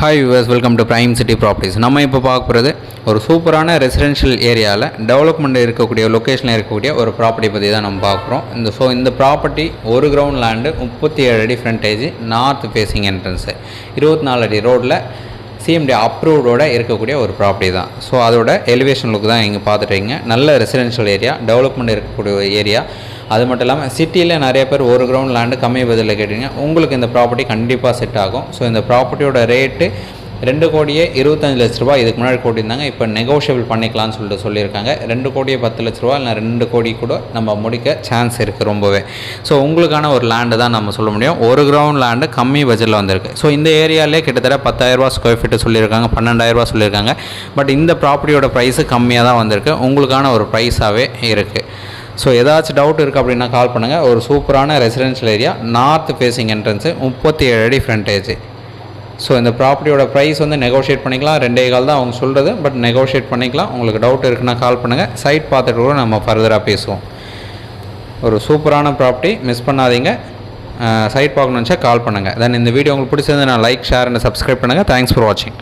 Hi viewers, welcome to prime city properties. நம்ம இப்போ பார்க்க போகிறது ஒரு சூப்பரான ரெசிடென்ஷியல் ஏரியாவில் டெவலப்மெண்ட் இருக்கக்கூடிய லொக்கேஷனில் இருக்கக்கூடிய ஒரு ப்ராப்பர்ட்டி பற்றி தான் நம்ம பார்க்குறோம். இந்த ப்ராப்பர்ட்டி ஒரு கிரவுண்ட் லேண்டு, 37 அடி ஃப்ரண்டேஜ், நார்த் ஃபேஸிங் என்ட்ரன்ஸு, 24 அடி ரோட்டில் சிஎம்டி அப்ரூவ்டோட இருக்கக்கூடிய ஒரு ப்ராப்பர்ட்டி தான். ஸோ அதோட எலிவேஷன் லுக் தான் இங்கே பார்த்துட்டீங்க. நல்ல ரெசிடென்ஷியல் ஏரியா, டெவலப்மெண்ட் இருக்கக்கூடிய ஏரியா. அது மட்டும் இல்லாமல் சிட்டியில் நிறைய பேர் ஒரு கிரவுண்ட் லேண்டு கம்மி பதிலில் கேட்டீங்க, உங்களுக்கு இந்த ப்ராப்பர்ட்டி கண்டிப்பாக செட் ஆகும். ஸோ இந்த ப்ராப்பர்ட்டியோட ரேட்டு 2,25,00,000 ரூபா இதுக்கு முன்னாடி கூட்டியிருந்தாங்க. இப்போ நெகோஷியபிள் பண்ணிக்கலாம்னு சொல்லியிருக்காங்க. 2,10,00,000 ரூபா இல்லை 2 கோடி கூட நம்ம முடிக்க சான்ஸ் இருக்குது ரொம்பவே. ஸோ உங்களுக்கான ஒரு லேண்டு தான் நம்ம சொல்ல முடியும். ஒரு கிரவுண்ட் லேண்டு கம்மி பட்ஜெட்டில் வந்திருக்கு. ஸோ இந்த ஏரியாலே கிட்டத்தட்ட 10,000 ரூபா ஸ்கொயர் ஃபீட்டு சொல்லியிருக்காங்க, 12,000 ரூபா சொல்லியிருக்காங்க. பட் இந்த ப்ராப்பர்ட்டியோட ப்ரைஸு கம்மியாக தான் வந்திருக்கு, உங்களுக்கான ஒரு ப்ரைஸாகவே இருக்குது. ஸோ ஏதாச்சும் டவுட் இருக்குது அப்படின்னா கால் பண்ணுங்கள். ஒரு சூப்பரான residential area, north facing entrance, 37 அடி ஃப்ரண்டேஜ். ஸோ இந்த ப்ராப்பர்ட்டியோட ப்ரைஸ் நெகோஷியேட் பண்ணிக்கலாம். 2.25 தான் அவங்க சொல்கிறது, பட் நெகோஷியேட் பண்ணிக்கலாம். உங்களுக்கு டவுட் இருக்குன்னா கால் பண்ணுங்கள். சைட் பார்த்துட்டு கூட நம்ம ஃபர்தராக பேசுவோம். ஒரு சூப்பரான ப்ராப்பர்ட்டி, மிஸ் பண்ணாதீங்க. சைட் பார்க்கணுன்னு நினச்சா கால் பண்ணுங்கள். தென் இந்த வீடியோ உங்களுக்கு பிடிச்சிருந்தா லைக், ஷேர் அண்ட் சப்ஸ்கிரைப் பண்ணுங்கள். தேங்க்ஸ் ஃபார் வாட்சிங்.